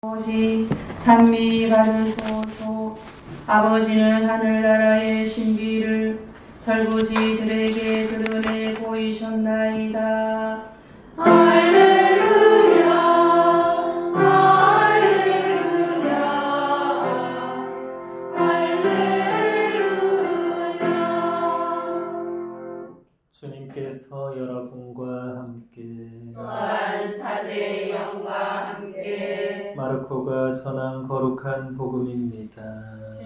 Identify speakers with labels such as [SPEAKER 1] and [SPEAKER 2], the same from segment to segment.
[SPEAKER 1] 아버지 찬미 받으소서. 아버지는 하늘나라의 신비를 절부지들에게 드러내 보이셨나이다. 할렐루야, 할렐루야, 할렐루야.
[SPEAKER 2] 주님께서 여러분과 함께
[SPEAKER 1] 또한 사제의 영과 함께
[SPEAKER 2] 마르코가 전한 거룩한 복음입니다.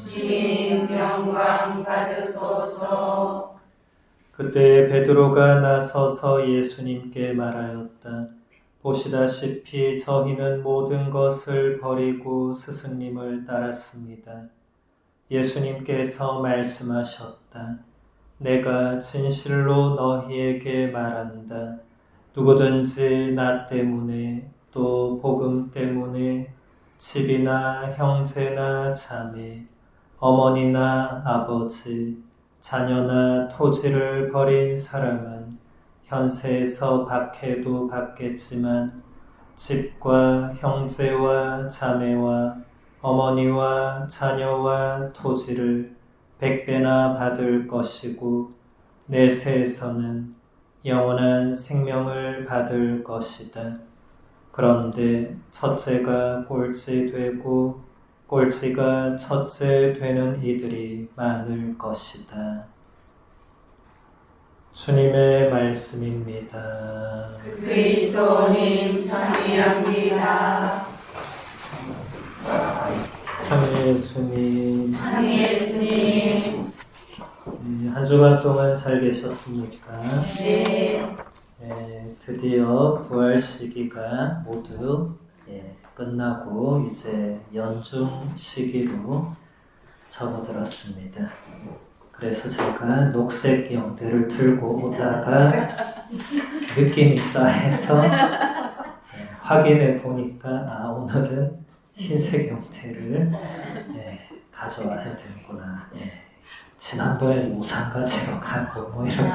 [SPEAKER 1] 주님 영광 받으소서.
[SPEAKER 2] 그때 베드로가 나서서 예수님께 말하였다. 보시다시피 저희는 모든 것을 버리고 스승님을 따랐습니다. 예수님께서 말씀하셨다. 내가 진실로 너희에게 말한다. 누구든지 나 때문에 또 복음 때문에 집이나 형제나 자매, 어머니나 아버지, 자녀나 토지를 버린 사람은 현세에서 박해도 받겠지만 집과 형제와 자매와 어머니와 자녀와 토지를 100배나 받을 것이고 내세에서는 영원한 생명을 받을 것이다. 그런데 첫째가 꼴찌 되고 꼴찌가 첫째 되는 이들이 많을 것이다. 주님의 말씀입니다.
[SPEAKER 1] 그리스도님 찬미합니다.
[SPEAKER 2] 참 예수님,
[SPEAKER 1] 참 예수님.
[SPEAKER 2] 한 주간 동안 잘 계셨습니까?
[SPEAKER 1] 네.
[SPEAKER 2] 드디어 부활 시기가 모두 끝나고 이제 연중 시기로 접어들었습니다. 그래서 제가 녹색 영대를 들고 오다가 느낌이 싸해서 확인해 보니까 오늘은 흰색 영대를 가져와야 되는구나. 지난번에 우산 가지러 가고 뭐 이렇게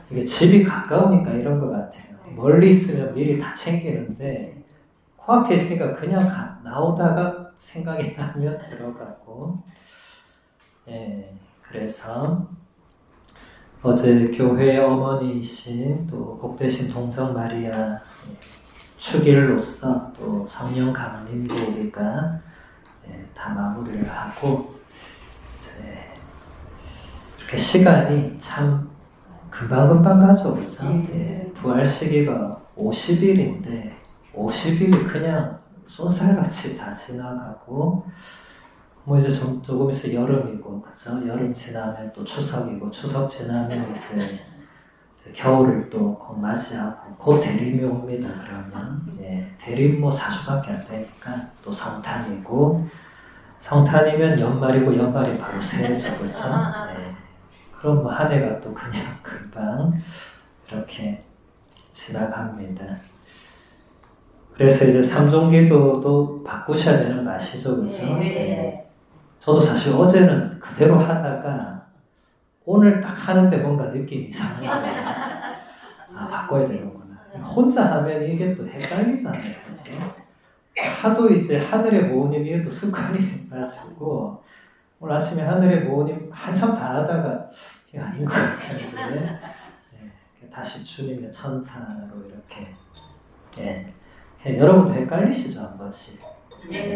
[SPEAKER 2] 이게 집이 가까우니까 이런 것 같아요. 멀리 있으면 미리 다 챙기는데 코앞에 있으니까 그냥 나오다가 생각이 나면 들어가고 그래서 어제 교회 어머니이신 또 복되신 동정 마리아 축일로서 또 성령 강림도 우리가 다 마무리를 하고 이제 이렇게 시간이 참 금방금방 가죠, 그죠? 부활 시기가 50일인데 50일이 그냥 쏜살같이 다 지나가고 뭐 이제 조금 있어 여름이고, 그죠? 여름 지나면 또 추석이고 추석 지나면 이제 겨울을 또 곧 맞이하고 곧 대림이 옵니다. 그러면 대림 뭐 4주밖에 안 되니까 또 성탄이고 성탄이면 연말이고 연말이 바로 새해죠, 그렇죠? 그럼 뭐 한 해가 또 그냥 금방 이렇게 지나갑니다. 그래서 이제 삼종기도도 바꾸셔야 되는 거 아시죠, 그렇죠? 저도 사실 어제는 그대로 하다가 오늘 딱 하는데 뭔가 느낌이 이상한 거예요. 바꿔야 되는구나. 혼자 하면 이게 또 헷갈리잖아요, 그렇죠? 하도 이제 하늘의 모으님 이게 또 습관이 돼가지고 오늘 아침에 하늘의 모으님 한참 다 하다가 이게 아닌 것 같은데 다시 주님의 천사로 이렇게 여러분도 헷갈리시죠, 한 번씩?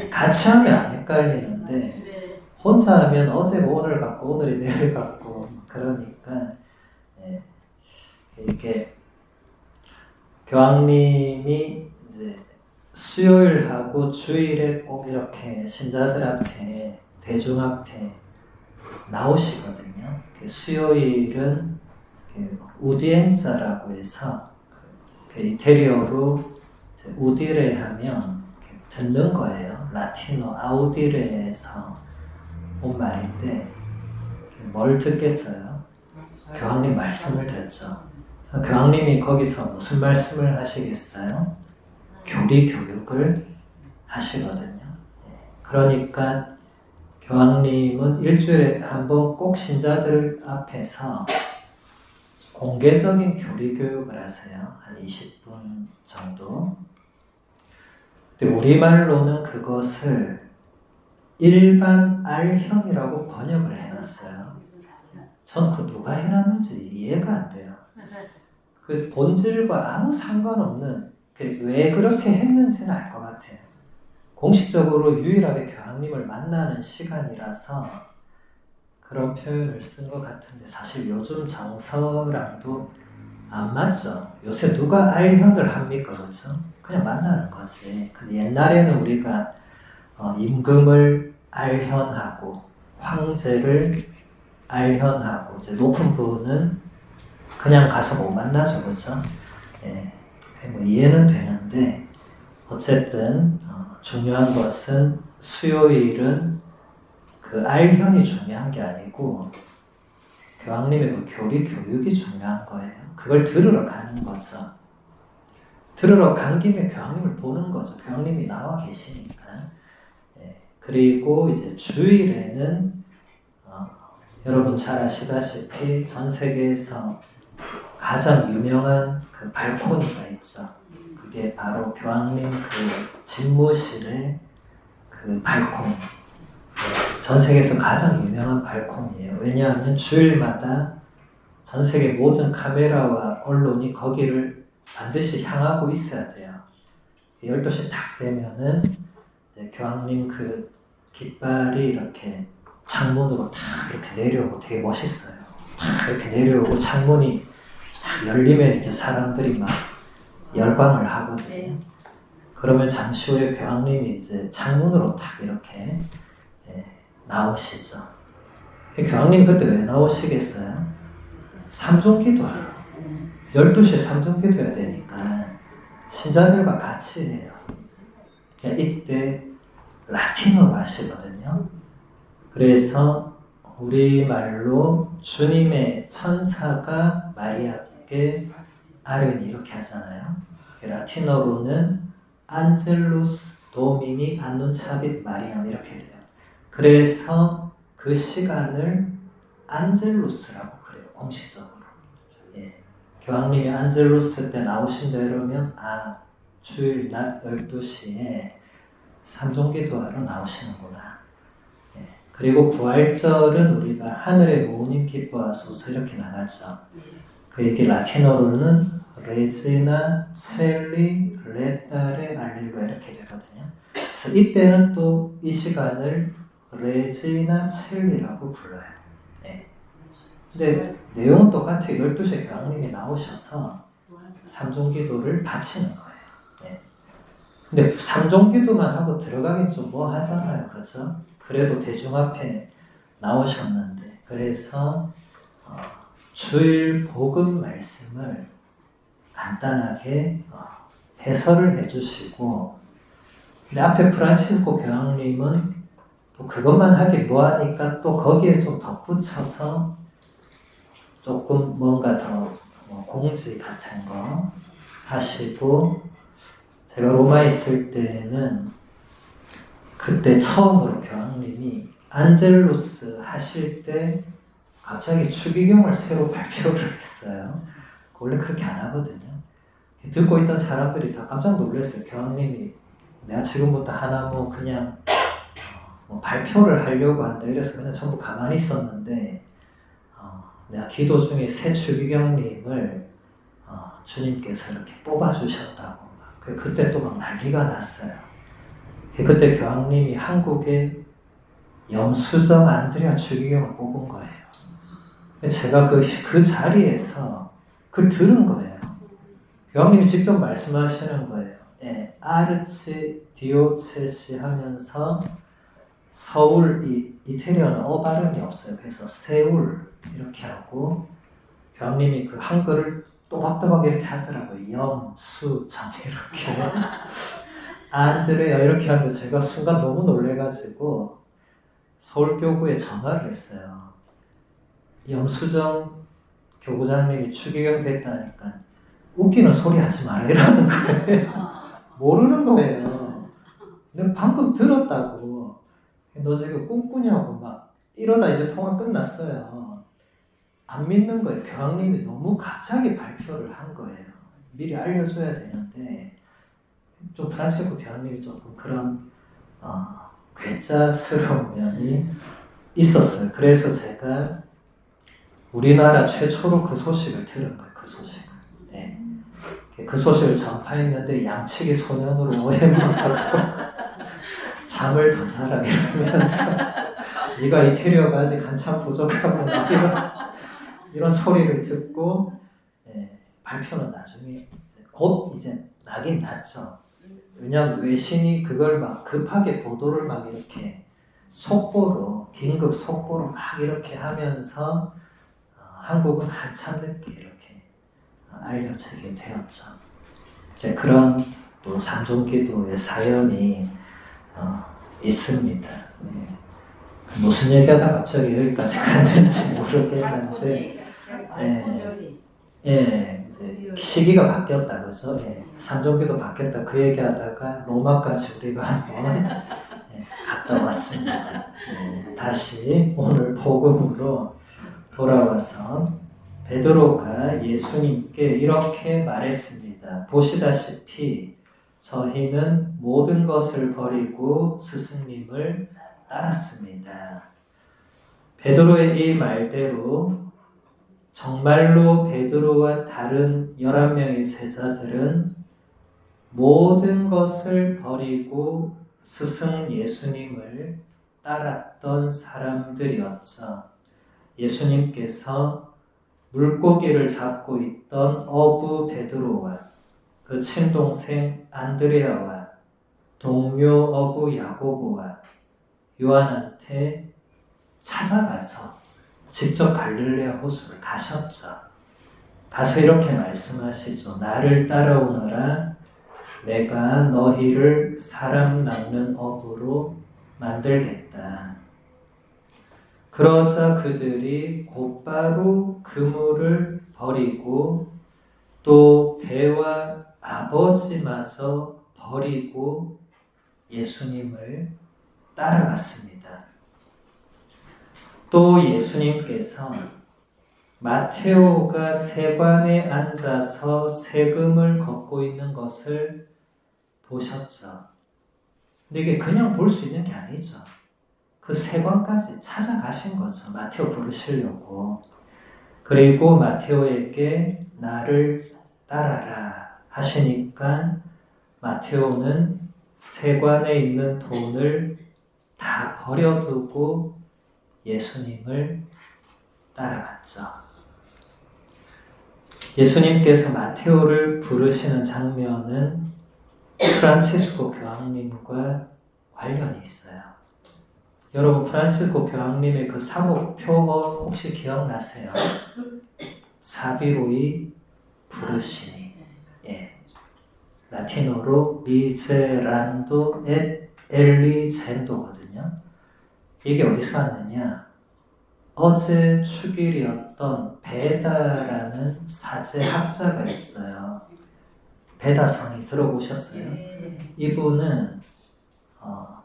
[SPEAKER 2] 같이 하면 안 헷갈리는데 혼자 하면 어제 오늘 같고 오늘이 내일 같고 그러니까 이렇게 교황님이 이제 수요일하고 주일에 꼭 이렇게 신자들 앞에 대중 앞에 나오시거든요. 수요일은 우디엔자라고 해서 이태리어로 우디레 하면 듣는 거예요. 라틴어 아우디레에서 온 말인데 뭘 듣겠어요? 교황님 말씀을 듣죠. 교황님이 거기서 무슨 말씀을 하시겠어요? 교리 교육을 하시거든요. 그러니까 교황님은 일주일에 한 번 꼭 신자들 앞에서 공개적인 교리 교육을 하세요. 한 20분 정도. 근데 우리말로는 그것을 일반 알현이라고 번역을 해놨어요. 전 그 누가 해놨는지 이해가 안 돼요. 그 본질과 아무 상관없는 왜 그렇게 했는지는 알 것 같아요. 공식적으로 유일하게 교황님을 만나는 시간이라서 그런 표현을 쓴 것 같은데 사실 요즘 정서랑도 안 맞죠. 요새 누가 알현을 합니까? 그렇죠? 그냥 만나는 거지. 근데 옛날에는 우리가 임금을 알현하고 황제를 알현하고 이제 높은 분은 그냥 가서 못 만나죠. 그렇죠? 예, 뭐 이해는 되는데 어쨌든 중요한 것은 수요일은 그 알현이 중요한 게 아니고 교황님의 그 교리 교육이 중요한 거예요. 그걸 들으러 가는 거죠. 들으러 간 김에 교황님을 보는 거죠. 교황님이 나와 계시니까. 예, 그리고 이제 주일에는 여러분 잘 아시다시피 전 세계에서 가장 유명한 그 발코니가 있죠. 그게 바로 교황님 그 집무실의 그 발코니. 전 세계에서 가장 유명한 발코니예요. 왜냐하면 주일마다 전 세계 모든 카메라와 언론이 거기를 반드시 향하고 있어야 돼요. 12시 딱 되면은 이제 교황님 그 깃발이 이렇게 창문으로 탁 이렇게 내려오고 되게 멋있어요. 탁 이렇게 내려오고 창문이 탁 열리면 이제 사람들이 막 열광을 하거든요. 그러면 잠시 후에 교황님이 이제 창문으로 탁 이렇게 나오시죠. 교황님 그때 왜 나오시겠어요? 삼종기도하러. 12시에 삼종기도해야 되니까 신자들과 같이 해요. 이때 라틴어로 하시거든요. 그래서 우리말로 주님의 천사가 마리아에게 아뢰니 이렇게 하잖아요. 라틴어로는 안젤루스 도미니 안눈차빗 마리암 이렇게 돼요. 그래서 그 시간을 안젤루스라고 그래요. 공식적으로. 예. 교황님이 안젤루스 때 나오신다 이러면 주일 낮 12시에 삼종기도하러 나오시는구나. 예. 그리고 부활절은 우리가 하늘의 모님 기뻐하소서 이렇게 나가죠. 그 얘기 라틴어로는 레지나 첼리 레타레 알릴루야 이렇게 되거든요. 그래서 이때는 또 이 시간을 레지나 첼리라고 불러요. 네. 근데 내용은 똑같아요. 12시에 교황님이 나오셔서 삼종기도를 바치는 거예요. 네. 근데 삼종기도만 하고 들어가긴 좀 뭐 하잖아요. 그렇죠? 그래도 대중 앞에 나오셨는데 그래서 주일 복음 말씀을 간단하게 해설을 해주시고 근데 앞에 프란치스코 교황님은 또 그것만 하기 뭐하니까 또 거기에 좀 덧붙여서 조금 뭔가 더 공지 같은 거 하시고 제가 로마에 있을 때는 그때 처음으로 교황님이 안젤루스 하실 때 갑자기 추기경을 새로 발표를 했어요. 원래 그렇게 안 하거든요. 듣고 있던 사람들이 다 깜짝 놀랐어요. 교황님이 내가 지금부터 하나 그냥 발표를 하려고 한다 이래서 그냥 전부 가만히 있었는데 내가 기도 중에 새 추기경님을 주님께서 이렇게 뽑아주셨다고 그때 또 막 난리가 났어요. 그때 교황님이 한국에 염수정 안드레아 추기경을 뽑은 거예요. 제가 그 자리에서 그걸 들은 거예요. 교황님이 직접 말씀하시는 거예요. 예, 아르치 디오체시 하면서 서울 이태리어는 발음이 없어요. 그래서 세울 이렇게 하고 교황님이 그 한글을 또박또박 이렇게 하더라고요. 염수정 이렇게 안드레아 이렇게 하는데 제가 순간 너무 놀래가지고 서울교구에 전화를 했어요. 염수정 교구장님이 추기경 됐다니까 웃기는 소리 하지 말라는 거예요. 모르는 거예요. 근데 방금 들었다고. 너 지금 꿈꾸냐고 막 이러다 이제 통화 끝났어요. 안 믿는 거예요. 교황님이 너무 갑자기 발표를 한 거예요. 미리 알려줘야 되는데 좀 프란치스코 교황님이 조금 그런 괴짜스러운 면이 있었어요. 그래서 제가 우리나라 최초로 그 소식을 들은 거예요. 그 소식을. 예. 그 소식을 전파했는데 양치기 소년으로 오해만 받고 잠을 더 자라 이러면서 네가 이태리어가 아직 한참 부족하고 막 이런 소리를 듣고 발표는 나중에 곧 이제 나긴 났죠. 왜냐하면 외신이 그걸 막 급하게 보도를 막 이렇게 속보로 긴급 속보로 막 이렇게 하면서 한국은 한참 늦게 이렇게 알려지게 되었죠. 그런 또 삼종기도의 사연이 있습니다. 무슨 얘기하다 갑자기 여기까지 갔는지 모르겠는데, 이제 시기가 바뀌었다, 그죠? 삼종기도 바뀌었다 그 얘기하다가 로마까지 우리가 한번 갔다 왔습니다. 다시 오늘 복음으로 돌아와서 베드로가 예수님께 이렇게 말했습니다. 보시다시피 저희는 모든 것을 버리고 스승님을 따랐습니다. 베드로의 이 말대로 정말로 베드로와 다른 11명의 제자들은 모든 것을 버리고 스승 예수님을 따랐던 사람들이었죠. 예수님께서 물고기를 잡고 있던 어부 베드로와 그 친동생 안드레아와 동료 어부 야고보와 요한한테 찾아가서 직접 갈릴레아 호수를 가셨죠. 가서 이렇게 말씀하시죠. 나를 따라오너라. 내가 너희를 사람 낚는 어부로 만들겠다. 그러자 그들이 곧바로 그물을 버리고 또 배와 아버지마저 버리고 예수님을 따라갔습니다. 또 예수님께서 마테오가 세관에 앉아서 세금을 걷고 있는 것을 보셨죠. 근데 이게 그냥 볼 수 있는 게 아니죠. 그 세관까지 찾아가신 거죠. 마테오 부르시려고. 그리고 마테오에게 나를 따라라 하시니까 마테오는 세관에 있는 돈을 다 버려두고 예수님을 따라갔죠. 예수님께서 마테오를 부르시는 장면은 프란치스코 교황님과 관련이 있어요. 여러분 프란치스코 교황님의 그 사목표 혹시 기억나세요? 사비로이 부르시니. 라틴어로 미제란도 et 엘리젠도거든요. 이게 어디서 왔느냐? 어제 축일이었던 베다라는 사제학자가 있어요. 베다성이 들어보셨어요? 이분은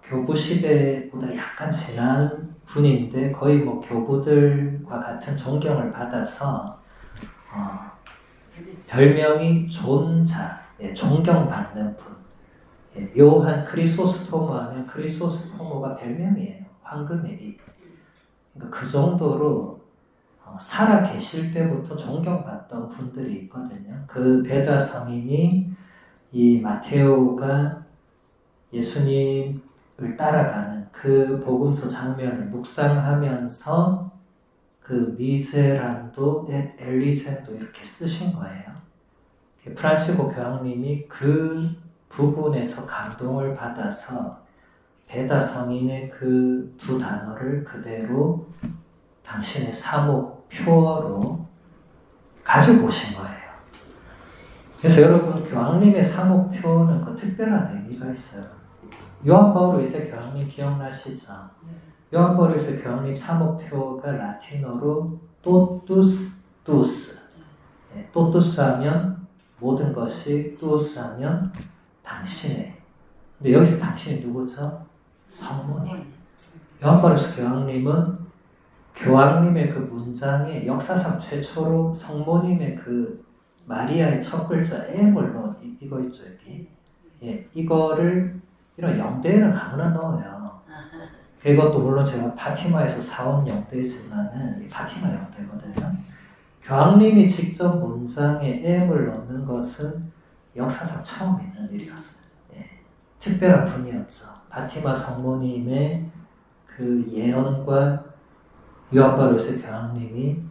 [SPEAKER 2] 교부 시대보다 약간 지난 분인데 거의 뭐 교부들과 같은 존경을 받아서 별명이 존자, 존경받는 분. 요한 크리소스토모 하면 크리소스토모가 별명이에요. 황금의 입. 그러니까 그 정도로 살아 계실 때부터 존경받던 분들이 있거든요. 그 베다 성인이 이 마테오가 예수님을 따라가는 그 복음서 장면을 묵상하면서 그 미제란도 엣 엘리젠도 이렇게 쓰신 거예요. 프란치스코 교황님이 그 부분에서 감동을 받아서 베다 성인의 그 두 단어를 그대로 당신의 사목표어로 가지고 오신 거예요. 그래서 여러분 교황님의 사목표는 그 특별한 의미가 있어요. 요한 바울 2세 교황님 기억나시죠? 요한 바울 2세 교황님 사목표가 라틴어로 토투스 투스. 토투스 하면 모든 것이, 투스 하면 당신의. 근데 여기서 당신이 누구죠? 성모님. 요한 바울 2세 교황님은 교황님의 그 문장에 역사상 최초로 성모님의 그 마리아의 첫 글자 M을 넣은 이거 있죠 여기. 예, 이거를 이런 영대에는 아무나 넣어요. 이것도 물론 제가 파티마에서 사온 영대지만은 이 파티마 영대거든요. 교황님이 직접 문장에 M을 넣는 것은 역사상 처음 있는 일이었어요. 예, 특별한 분이었죠. 파티마 성모님의 그 예언과 요한바로스 교황님이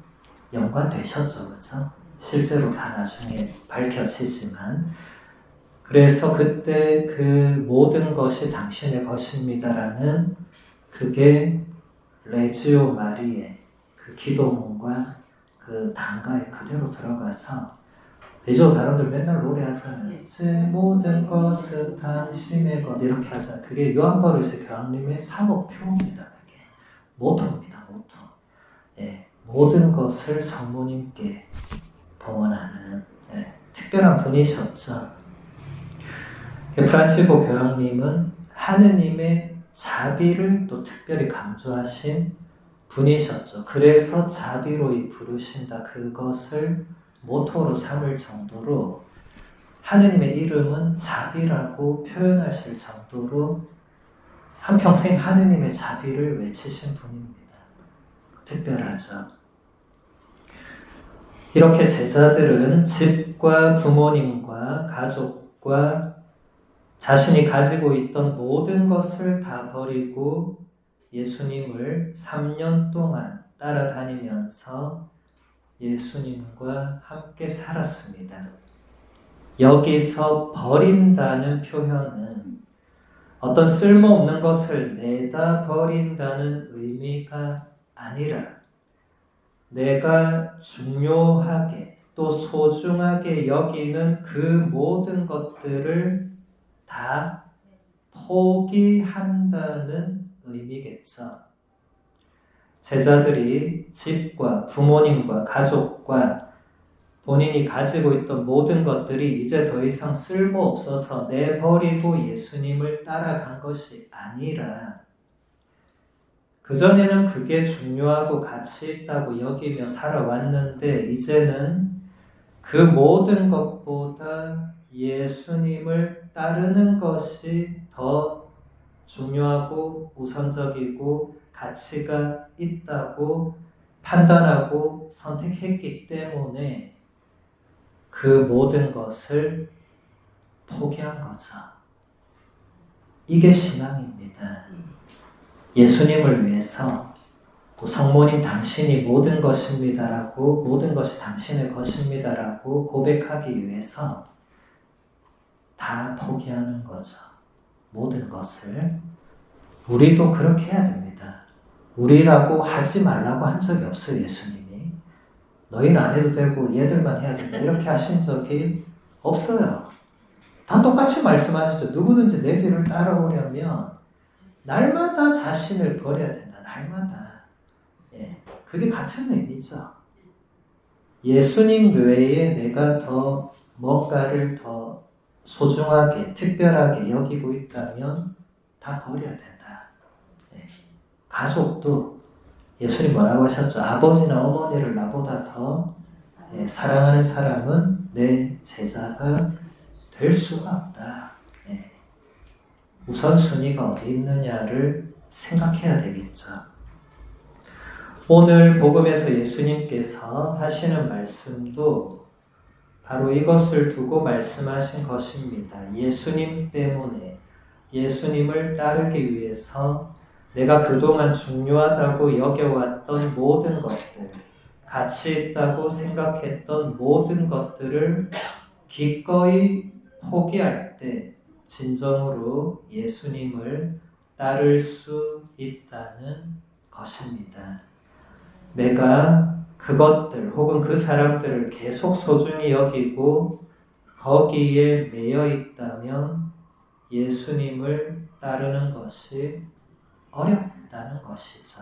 [SPEAKER 2] 연관되셨죠, 그렇죠? 실제로 다 나중에 밝혀지지만, 그래서 그때 그 모든 것이 당신의 것입니다라는 그게 레지오 마리의 그 기도문과 그 단가에 그대로 들어가서, 레지오 다른들 맨날 노래하잖아요. 제 모든 것은 당신의 것 이렇게 하잖아요. 그게 요한바로스 교황님의 사목표입니다. 그게 모토입니다. 모토. 예, 모든 것을 성모님께 봉헌하는 특별한 분이셨죠. 프란치스코 교황님은 하느님의 자비를 또 특별히 강조하신 분이셨죠. 그래서 자비로이 부르신다, 그것을 모토로 삼을 정도로 하느님의 이름은 자비라고 표현하실 정도로 한평생 하느님의 자비를 외치신 분입니다. 특별하죠. 이렇게 제자들은 집과 부모님과 가족과 자신이 가지고 있던 모든 것을 다 버리고 예수님을 3년 동안 따라다니면서 예수님과 함께 살았습니다. 여기서 버린다는 표현은 어떤 쓸모없는 것을 내다 버린다는 의미가 아니라 내가 중요하게 또 소중하게 여기는 그 모든 것들을 다 포기한다는 의미겠죠. 제자들이 집과 부모님과 가족과 본인이 가지고 있던 모든 것들이 이제 더 이상 쓸모없어서 내버리고 예수님을 따라간 것이 아니라 그전에는 그게 중요하고 가치 있다고 여기며 살아왔는데 이제는 그 모든 것보다 예수님을 따르는 것이 더 중요하고 우선적이고 가치가 있다고 판단하고 선택했기 때문에 그 모든 것을 포기한 거죠. 이게 신앙입니다. 예수님을 위해서 성모님 당신이 모든 것입니다라고, 모든 것이 당신의 것입니다라고 고백하기 위해서 다 포기하는 거죠. 모든 것을. 우리도 그렇게 해야 됩니다. 우리라고 하지 말라고 한 적이 없어요, 예수님이. 너희는 안 해도 되고 얘들만 해야 된다 이렇게 하신 적이 없어요. 다 똑같이 말씀하시죠. 누구든지 내 뒤를 따라오려면 날마다 자신을 버려야 된다. 날마다. 예, 그게 같은 의미죠. 예수님 외에 내가 더 뭔가를 더 소중하게 특별하게 여기고 있다면 다 버려야 된다. 예, 가족도 예수님 뭐라고 하셨죠? 아버지나 어머니를 나보다 더 사랑하는 사람은 내 제자가 될 수가 없다. 우선순위가 어디 있느냐를 생각해야 되겠죠. 오늘 복음에서 예수님께서 하시는 말씀도 바로 이것을 두고 말씀하신 것입니다. 예수님 때문에, 예수님을 따르기 위해서 내가 그동안 중요하다고 여겨왔던 모든 것들, 가치 있다고 생각했던 모든 것들을 기꺼이 포기할 때 진정으로 예수님을 따를 수 있다는 것입니다. 내가 그것들 혹은 그 사람들을 계속 소중히 여기고 거기에 매여 있다면 예수님을 따르는 것이 어렵다는 것이죠.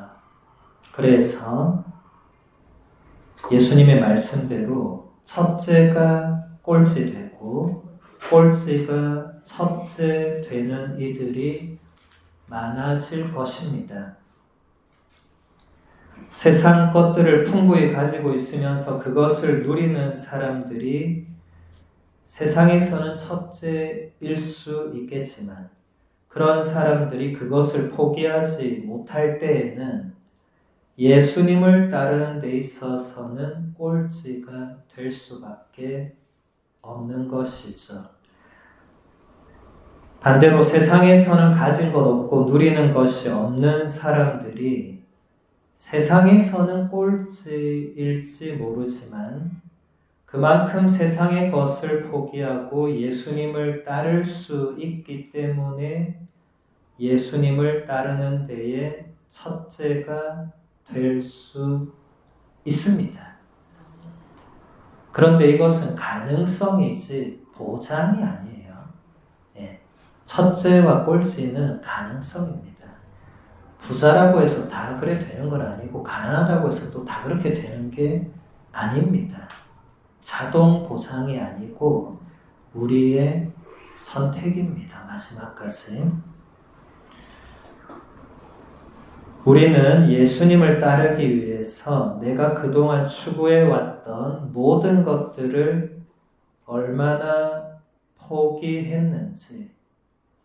[SPEAKER 2] 그래서 예수님의 말씀대로 첫째가 꼴찌 되고 꼴찌가 첫째 되는 이들이 많아질 것입니다. 세상 것들을 풍부히 가지고 있으면서 그것을 누리는 사람들이 세상에서는 첫째일 수 있겠지만 그런 사람들이 그것을 포기하지 못할 때에는 예수님을 따르는 데 있어서는 꼴찌가 될 수밖에 없는 것이죠. 반대로 세상에서는 가진 것 없고 누리는 것이 없는 사람들이 세상에서는 꼴찌일지 모르지만 그만큼 세상의 것을 포기하고 예수님을 따를 수 있기 때문에 예수님을 따르는 데에 첫째가 될 수 있습니다. 그런데 이것은 가능성이지 보장이 아니에요. 첫째와 꼴찌는 가능성입니다. 부자라고 해서 다 그래 되는 건 아니고 가난하다고 해서 또 다 그렇게 되는 게 아닙니다. 자동 보장이 아니고 우리의 선택입니다. 마지막까지. 우리는 예수님을 따르기 위해서 내가 그동안 추구해왔던 모든 것들을 얼마나 포기했는지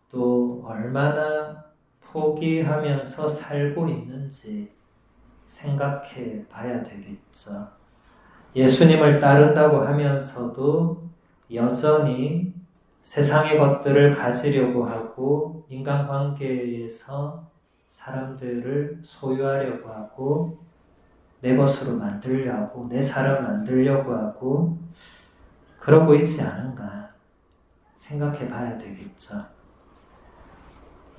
[SPEAKER 2] 또 얼마나 포기하면서 살고 있는지 생각해 봐야 되겠죠. 예수님을 따른다고 하면서도 여전히 세상의 것들을 가지려고 하고 인간관계에서 사람들을 소유하려고 하고 내 것으로 만들려고 내 사람 만들려고 하고 그러고 있지 않은가 생각해 봐야 되겠죠.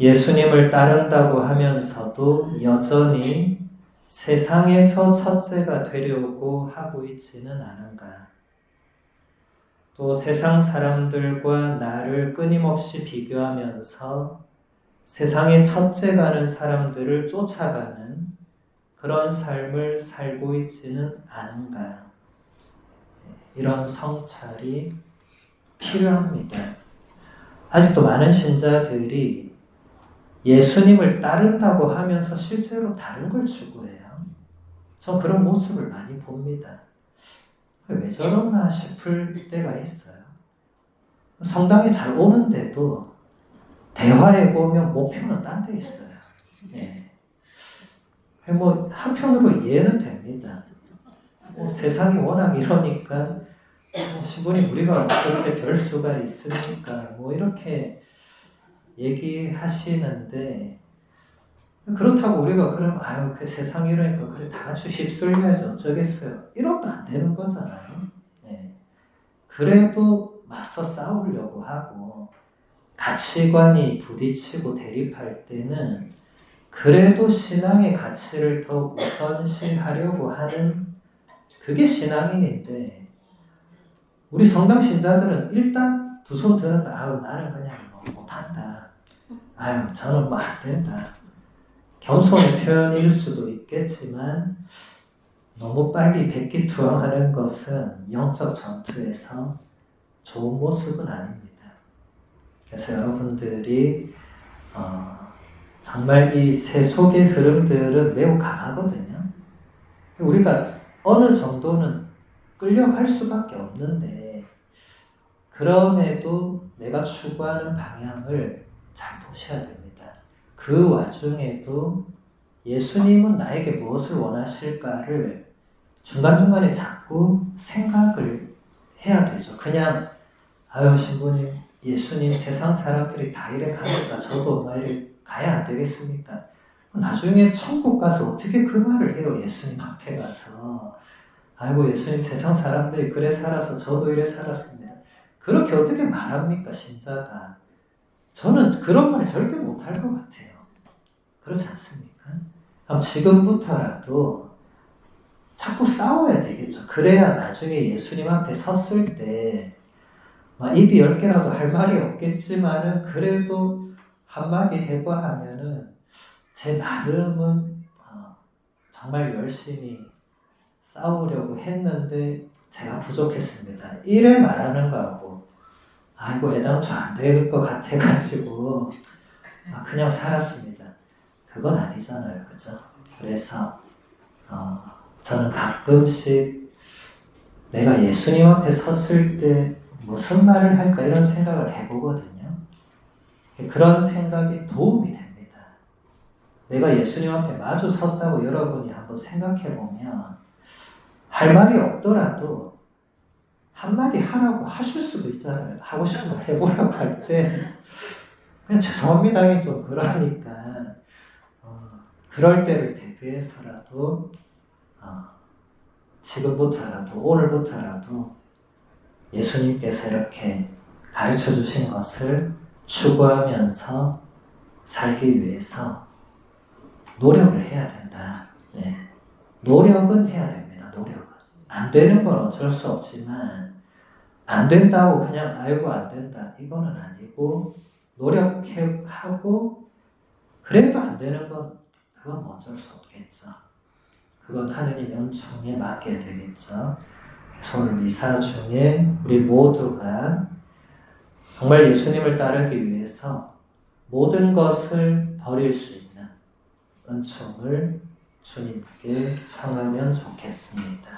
[SPEAKER 2] 예수님을 따른다고 하면서도 여전히 세상에서 첫째가 되려고 하고 있지는 않은가. 또 세상 사람들과 나를 끊임없이 비교하면서 세상의 첫째가는 사람들을 쫓아가는 그런 삶을 살고 있지는 않은가. 이런 성찰이 필요합니다. 아직도 많은 신자들이 예수님을 따른다고 하면서 실제로 다른 걸 추구해요. 전 그런 모습을 많이 봅니다. 왜 저러나 싶을 때가 있어요. 성당에 잘 오는데도 대화에 보면 목표는 딴 데 있어요. 뭐 한편으로 이해는 됩니다. 세상이 워낙 이러니까 신부님 우리가 어떻게 별 수가 있습니까? 뭐 이렇게 얘기하시는데 그렇다고 우리가 그럼 아유 그 세상이 이러니까 그래 다 같이 휩쓸려야지 어쩌겠어요. 이러면 안 되는 거잖아요. 그래도 맞서 싸우려고 하고 가치관이 부딪히고 대립할 때는 그래도 신앙의 가치를 더 우선시하려고 하는 그게 신앙인인데 우리 성당 신자들은 일단 두 손 드는 거 아유 나는 그냥 뭐 못한다. 아유 저는 뭐 안 된다. 겸손의 표현일 수도 있겠지만 너무 빨리 백기투항하는 것은 영적 전투에서 좋은 모습은 아닙니다. 그래서 여러분들이 정말 이 세속의 흐름들은 매우 강하거든요. 우리가 어느 정도는 끌려갈 수밖에 없는데 그럼에도 내가 추구하는 방향을 잘 보셔야 됩니다. 그 와중에도 예수님은 나에게 무엇을 원하실까를 중간중간에 자꾸 생각을 해야 되죠. 그냥 아유 신부님 예수님 세상 사람들이 다 이래 가니까 저도 뭐 이래 가야 안 되겠습니까? 나중에 천국 가서 어떻게 그 말을 해요? 예수님 앞에 가서 아이고 예수님 세상 사람들이 그래 살아서 저도 이래 살았습니다. 그렇게 어떻게 말합니까 신자가? 저는 그런 말 절대 못할 것 같아요. 그렇지 않습니까? 그럼 지금부터라도 자꾸 싸워야 되겠죠. 그래야 나중에 예수님 앞에 섰을 때 입이 10개라도 할 말이 없겠지만은 그래도 한마디 해봐 하면은 제 나름은 정말 열심히 싸우려고 했는데 제가 부족했습니다. 이래 말하는 거하고 아이고 애당초 안 될 것 같아가지고 그냥 살았습니다. 그건 아니잖아요. 그죠? 그래서 저는 가끔씩 내가 예수님 앞에 섰을 때 무슨 말을 할까 이런 생각을 해보거든요. 그런 생각이 도움이 됩니다. 내가 예수님 앞에 마주 섰다고 여러분이 한번 생각해 보면 할 말이 없더라도 한마디 하라고 하실 수도 있잖아요. 하고 싶은 걸 해보라고 할 때 그냥 죄송합니다 하긴 좀 그러니까 그럴 때를 대비해서라도 지금부터라도 오늘부터라도 예수님께서 이렇게 가르쳐 주신 것을 추구하면서 살기 위해서 노력을 해야 된다. 네. 노력은 해야 됩니다. 노력은. 안 되는 건 어쩔 수 없지만 안 된다고 그냥 아이고 안 된다 이거는 아니고 노력하고 그래도 안 되는 건 그건 어쩔 수 없겠죠. 그건 하느님 은총에 맡겨야 되겠죠. 그래서 오늘 미사 중에 우리 모두가 정말 예수님을 따르기 위해서 모든 것을 버릴 수 있는 은총을 주님께 청하면 좋겠습니다.